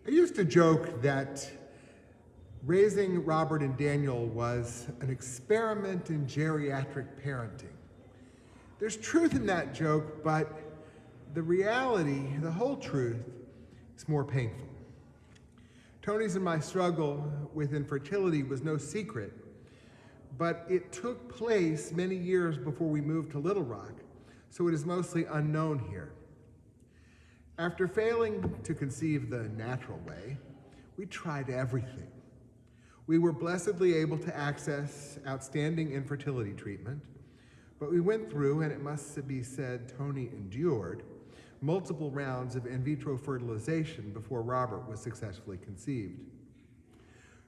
I used to joke that raising Robert and Daniel was an experiment in geriatric parenting. There's truth in that joke, but the reality, the whole truth, is more painful. Tony's and my struggle with infertility was no secret, but it took place many years before we moved to Little Rock, so it is mostly unknown here. After failing to conceive the natural way, we tried everything. We were blessedly able to access outstanding infertility treatment, but we went through, and it must be said, Tony endured, multiple rounds of in vitro fertilization before Robert was successfully conceived.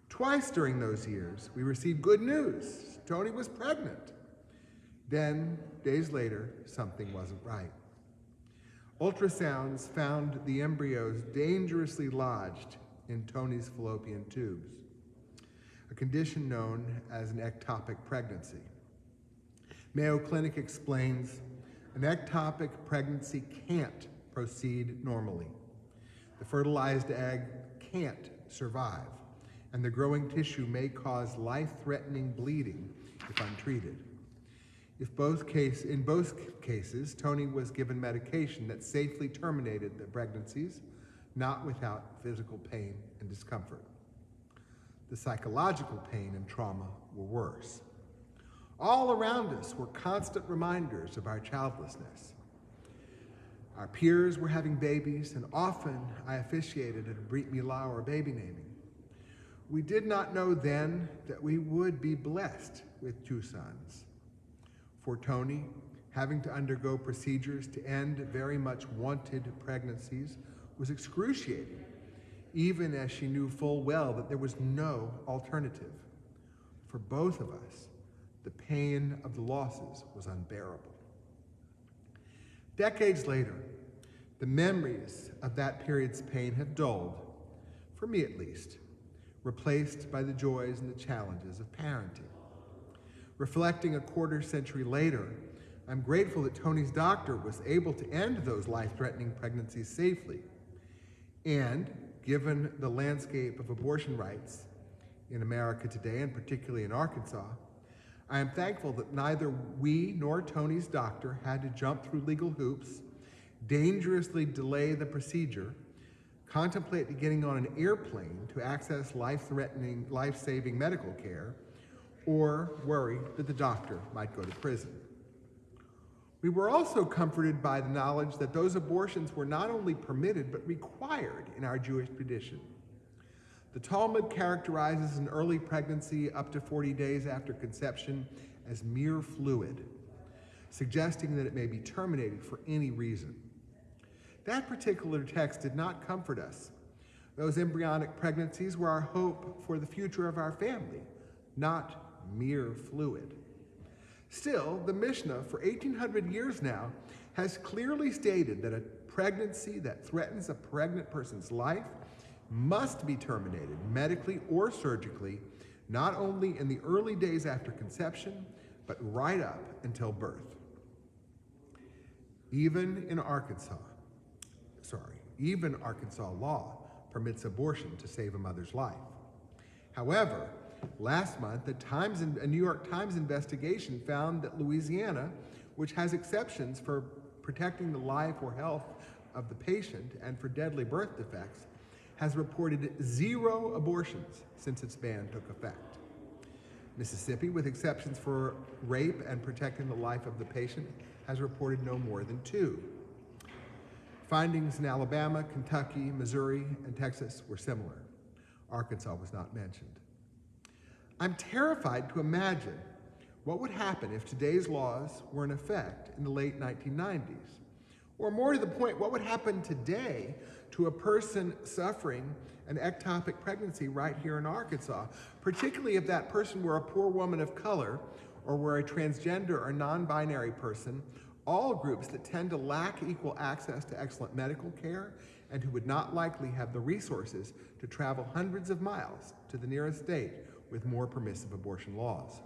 Twice during those years, we received good news. Tony was pregnant. Then, days later, something wasn't right. Ultrasounds found the embryos dangerously lodged in Tony's fallopian tubes, a condition known as an ectopic pregnancy. Mayo Clinic explains an ectopic pregnancy can't proceed normally. The fertilized egg can't survive, and the growing tissue may cause life-threatening bleeding if untreated. In both cases, Tony was given medication that safely terminated the pregnancies, not without physical pain and discomfort. The psychological pain and trauma were worse. All around us were constant reminders of our childlessness. Our peers were having babies, and often I officiated at a Brit Milah or baby naming. We did not know then that we would be blessed with 2 sons. For Tony, having to undergo procedures to end very much wanted pregnancies was excruciating, even as she knew full well that there was no alternative. For both of us, the pain of the losses was unbearable. Decades later, the memories of that period's pain have dulled, for me at least, replaced by the joys and the challenges of parenting. Reflecting a quarter century later, I'm grateful that Tony's doctor was able to end those life-threatening pregnancies safely. And given the landscape of abortion rights in America today, and particularly in Arkansas, I am thankful that neither we nor Tony's doctor had to jump through legal hoops, dangerously delay the procedure, contemplate getting on an airplane to access life-threatening, life-saving medical care, or worry that the doctor might go to prison. We were also comforted by the knowledge that those abortions were not only permitted, but required in our Jewish tradition. The Talmud characterizes an early pregnancy up to 40 days after conception as mere fluid, suggesting that it may be terminated for any reason. That particular text did not comfort us. Those embryonic pregnancies were our hope for the future of our family, not mere fluid. Still, the Mishnah, for 1,800 years now, has clearly stated that a pregnancy that threatens a pregnant person's life must be terminated medically or surgically, not only in the early days after conception, but right up until birth. Even Arkansas law permits abortion to save a mother's life. However, last month, a New York Times investigation found that Louisiana, which has exceptions for protecting the life or health of the patient and for deadly birth defects, has reported 0 abortions since its ban took effect. Mississippi, with exceptions for rape and protecting the life of the patient, has reported no more than 2. Findings in Alabama, Kentucky, Missouri, and Texas were similar. Arkansas was not mentioned. I'm terrified to imagine what would happen if today's laws were in effect in the late 1990s. Or more to the point, what would happen today to a person suffering an ectopic pregnancy right here in Arkansas, particularly if that person were a poor woman of color or were a transgender or non-binary person, all groups that tend to lack equal access to excellent medical care and who would not likely have the resources to travel hundreds of miles to the nearest state with more permissive abortion laws.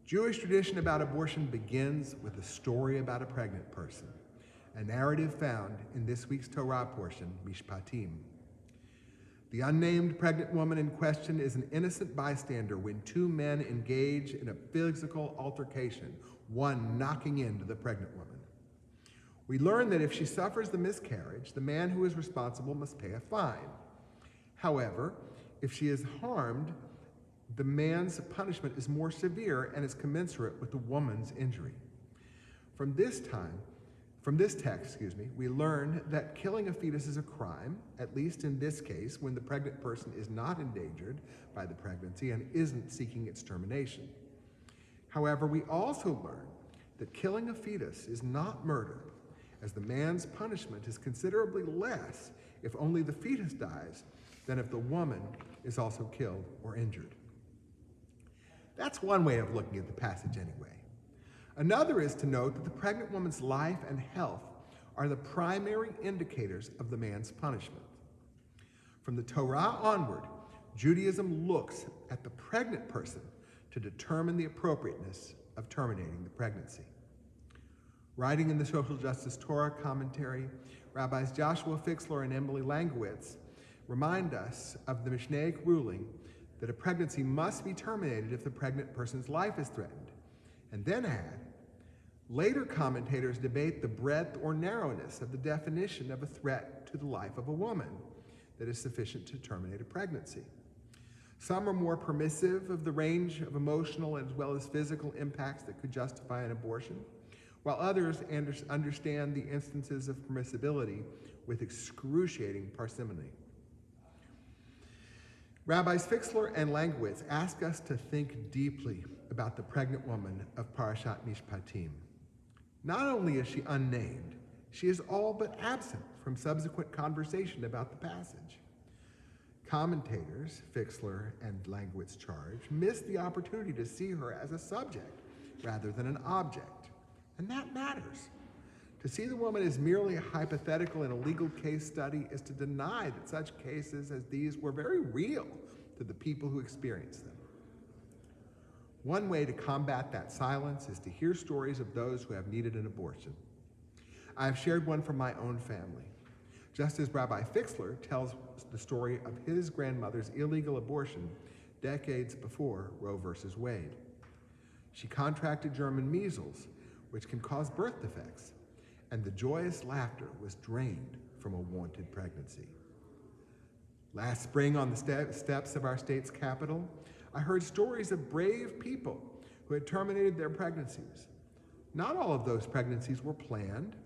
Jewish tradition about abortion begins with a story about a pregnant person, a narrative found in this week's Torah portion, Mishpatim. The unnamed pregnant woman in question is an innocent bystander when two men engage in a physical altercation, one knocking into the pregnant woman. We learn that if she suffers the miscarriage, the man who is responsible must pay a fine. However, if she is harmed, the man's punishment is more severe and is commensurate with the woman's injury. From this text, we learn that killing a fetus is a crime, at least in this case, when the pregnant person is not endangered by the pregnancy and isn't seeking its termination. However, we also learn that killing a fetus is not murder, as the man's punishment is considerably less if only the fetus dies than if the woman is also killed or injured. That's one way of looking at the passage anyway. Another is to note that the pregnant woman's life and health are the primary indicators of the man's punishment. From the Torah onward, Judaism looks at the pregnant person to determine the appropriateness of terminating the pregnancy. Writing in the Social Justice Torah commentary, Rabbis Joshua Fixler and Emily Langowitz remind us of the Mishnaic ruling that a pregnancy must be terminated if the pregnant person's life is threatened, and then add, later commentators debate the breadth or narrowness of the definition of a threat to the life of a woman that is sufficient to terminate a pregnancy. Some are more permissive of the range of emotional as well as physical impacts that could justify an abortion, while others understand the instances of permissibility with excruciating parsimony. Rabbis Fixler and Langowitz ask us to think deeply about the pregnant woman of Parashat Mishpatim. Not only is she unnamed, she is all but absent from subsequent conversation about the passage. Commentators, Fixler and Langowitz charge, miss the opportunity to see her as a subject rather than an object. And that matters. To see the woman as merely a hypothetical in a legal case study is to deny that such cases as these were very real to the people who experienced them. One way to combat that silence is to hear stories of those who have needed an abortion. I have shared one from my own family. Just as Rabbi Fixler tells the story of his grandmother's illegal abortion decades before Roe versus Wade. She contracted German measles, which can cause birth defects, and the joyous laughter was drained from a wanted pregnancy. Last spring on the steps of our state's capital, I heard stories of brave people who had terminated their pregnancies. Not all of those pregnancies were planned.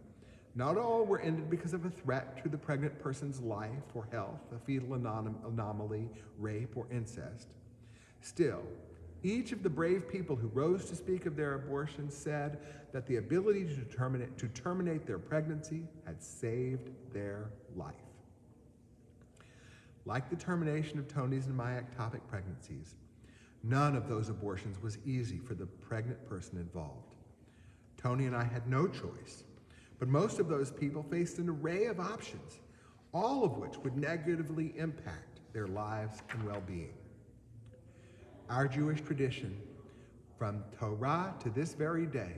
Not all were ended because of a threat to the pregnant person's life or health, a fetal anomaly, rape, or incest. Still, each of the brave people who rose to speak of their abortion said that the ability to terminate their pregnancy had saved their life. Like the termination of Tony's and my ectopic pregnancies, none of those abortions was easy for the pregnant person involved. Tony and I had no choice, but most of those people faced an array of options, all of which would negatively impact their lives and well-being. Our Jewish tradition, from Torah to this very day,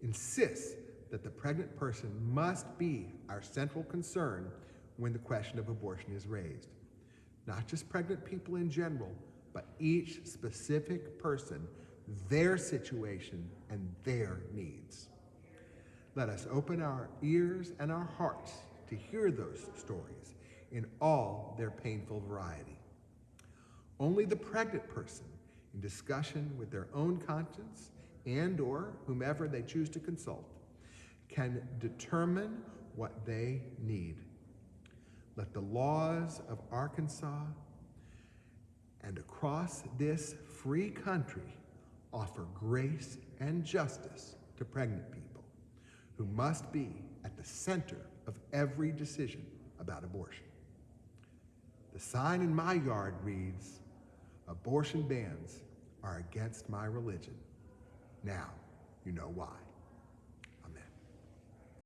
insists that the pregnant person must be our central concern when the question of abortion is raised. Not just pregnant people in general, but each specific person, their situation, and their needs. Let us open our ears and our hearts to hear those stories in all their painful variety. Only the pregnant person, in discussion with their own conscience and/or whomever they choose to consult, can determine what they need. Let the laws of Arkansas and across this free country offer grace and justice to pregnant people who must be at the center of every decision about abortion. The sign in my yard reads, "Abortion bans are against my religion. Now you know why."